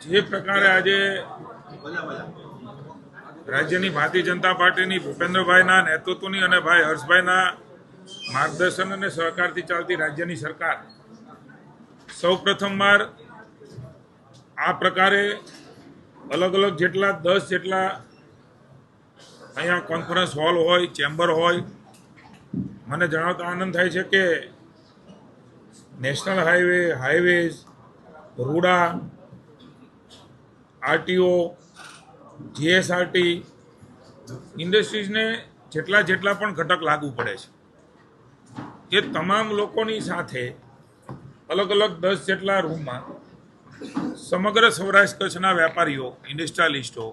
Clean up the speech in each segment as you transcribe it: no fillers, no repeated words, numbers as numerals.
જે પ્રકારે આજે રાજ્યની ભારતીય જનતા પાર્ટીની ભૂપેન્દ્રભાઈના નેતૃત્વની અને ભાઈ હર્ષભાઈના માર્ગદર્શન અને સહકારથી ચાલતી રાજ્યની સરકાર સૌ પ્રથમવાર આ પ્રકારે અલગ અલગ જેટલા 10 જેટલા અહીંયા કોન્ફરન્સ હોલ હોય, ચેમ્બર હોય, મને જણાવતા આનંદ થાય છે કે નેશનલ હાઈવેઝ, રૂડા, આરટીઓ, જીએસઆરટી ઇન્ડસ્ટ્રીઝને જેટલા પણ ઘટક લાગુ પડે છે એ તમામ લોકોની સાથે અલગ અલગ 10 જેટલા રૂમમાં સમગ્ર સૌરાષ્ટ્ર કચ્છના વેપારીઓ, ઇન્ડસ્ટ્રીયાલિસ્ટો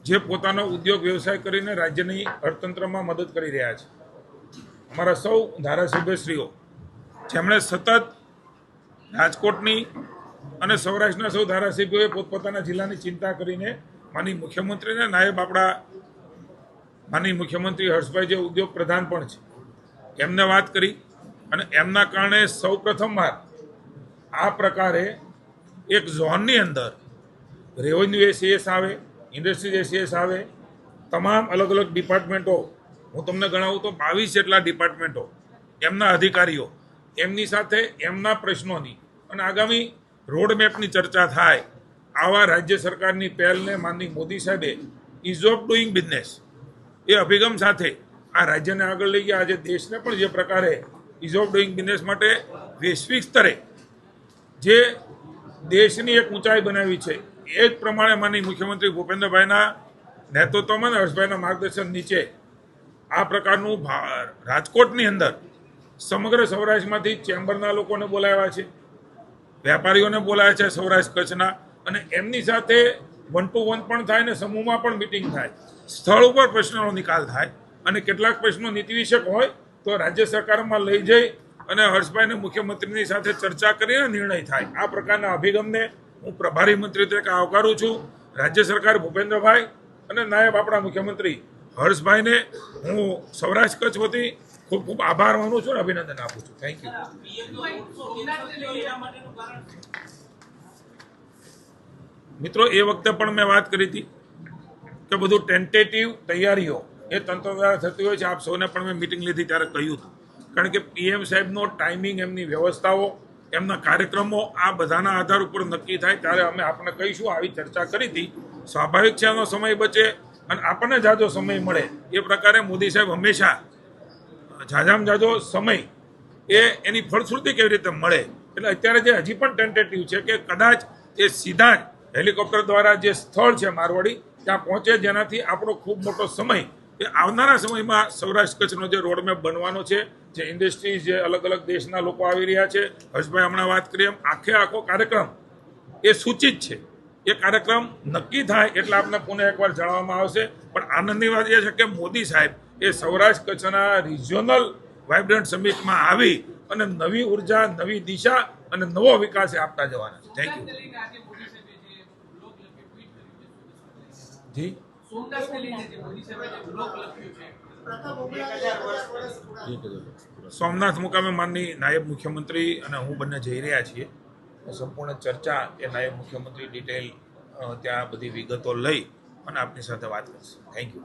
જે પોતાનો ઉદ્યોગ વ્યવસાય કરીને રાજ્યની અર્થતંત્રમાં મદદ કરી રહ્યા છે, અમારા સૌ ધારાસભ્યશ્રીઓ જેમણે સતત રાજકોટની અને સૌરાષ્ટ્રના સૌ ધારાસભ્યોએ પોતપોતાના જિલ્લાની ચિંતા કરીને માનનીય મુખ્યમંત્રીને નાયબ આપણા માનનીય મુખ્યમંત્રી હર્ષભાઈ જે ઉદ્યોગ પ્રધાન પણ છે એમને વાત કરી અને એમના કારણે સૌ પ્રથમવાર આ પ્રકારે એક ઝોનની અંદર રેવન્યુ એસીએસ આવે, ઇન્ડસ્ટ્રીઝ એસીએસ આવે, તમામ અલગ અલગ ડિપાર્ટમેન્ટો, હું તમને ગણાવું તો 22 જેટલા ડિપાર્ટમેન્ટો, એમના અધિકારીઓ, એમની સાથે એમના પ્રશ્નોની અને આગામી રોડમેપની ચર્ચા થાય. આવા રાજ્ય સરકારની પહેલને માનનીય મોદી સાહેબે ઇઝ ઓફ ડુઈંગ બિઝનેસ એ અભિગમ સાથે આ રાજ્યને આગળ લઈ ગયા. આજે દેશને પણ જે પ્રકારે ઇઝ ઓફ ડુઈંગ બિઝનેસ માટે વૈશ્વિક સ્તરે જે દેશની એક ઊંચાઈ બનાવી છે એ જ પ્રમાણે માનનીય મુખ્યમંત્રી ભૂપેન્દ્રભાઈના નેતૃત્વમાં અને હર્ષભાઈના માર્ગદર્શન નીચે આ પ્રકારનું રાજકોટની અંદર સમગ્ર સૌરાષ્ટ્રમાંથી ચેમ્બરના લોકોને બોલાવ્યા છે, વેપારીઓને બોલાવ્યા છે સૌરાષ્ટ્ર કચ્છના, અને એમની સાથે 1 to 1 પણ થાય ને સમૂહમાં પણ મિટિંગ થાય, સ્થળ ઉપર પ્રશ્નોનો નિકાલ થાય અને કેટલાક પ્રશ્નો નીતિવિષયક હોય તો રાજ્ય સરકારમાં લઈ જઈ અને હર્ષભાઈને મુખ્યમંત્રીની સાથે ચર્ચા કરીને નિર્ણય થાય. આ પ્રકારના અભિગમને હું પ્રભારી મંત્રી તરીકે આવકારું છું. રાજ્ય સરકાર ભૂપેન્દ્રભાઈ અને નાયબ આપણા મુખ્યમંત્રી હર્ષભાઈને હું સૌરાષ્ટ્ર કચ્છ વતી ખૂબ ખૂબ આભાર માનું છું અને અભિનંદન આપું છું. Thank you. મિત્રો, એ વખતે પણ મેં વાત કરી હતી કે બધું ટેન્ટેટિવ તૈયારીઓ એ તંત્ર દ્વારા થતી હોય છે. આપ સૌને પણ મેં મિટિંગ લીધી ત્યારે કહ્યું હતું, કારણ કે પીએમ સાહેબનો ટાઈમિંગ, એમની વ્યવસ્થાઓ, એમના કાર્યક્રમો આ બધાના આધાર ઉપર નક્કી થાય ત્યારે અમે આપણને કહીશું. આવી ચર્ચા કરી હતી. સ્વાભાવિક છે એનો સમય બચે અને આપણને જાજો સમય મળે એ પ્રકારે મોદી સાહેબ હંમેશા જાજામાં જાજો સમય એની ફળશ્રુતિ કેવી રીતે મળે. એટલે અત્યારે જે હજી પણ ટેન્ટેટિવ છે કે કદાચ એ સીધા જ હેલિકોપ્ટર દ્વારા જે સ્થળ છે મારવાડી ત્યાં પહોંચે, જેનાથી આપણો ખૂબ મોટો સમય એ આવનારા સમયમાં સૌરાષ્ટ્ર કચ્છનો જે રોડમેપ બનવાનો છે, જે ઇન્ડસ્ટ્રીઝ, જે અલગ અલગ દેશના લોકો આવી રહ્યા છે, હર્ષભાઈ હમણાં વાત કરી એમ આખો કાર્યક્રમ એ સૂચિત છે. એ કાર્યક્રમ નક્કી થાય એટલે આપને પુનઃ એકવાર જણાવવામાં આવશે. પણ આનંદની વાત એ છે કે મોદી સાહેબ એ સૌરાષ્ટ્ર કચ્છના રિજિયોનલ વાઇબ્રન્ટ સમિટમાં આવી અને નવી ઉર્જા, નવી દિશા અને નવો વિકાસ આપતા જવાના છે. Thank you. જી, સોમનાથ મુકામે માનની નાયબ મુખ્યમંત્રી અને હું બંને જઈ રહ્યા છીએ. સંપૂર્ણ ચર્ચા એ નાયબ મુખ્યમંત્રી ડિટેલ ત્યાં બધી વિગતો લઈ અને આપની સાથે વાત કરશે. Thank you.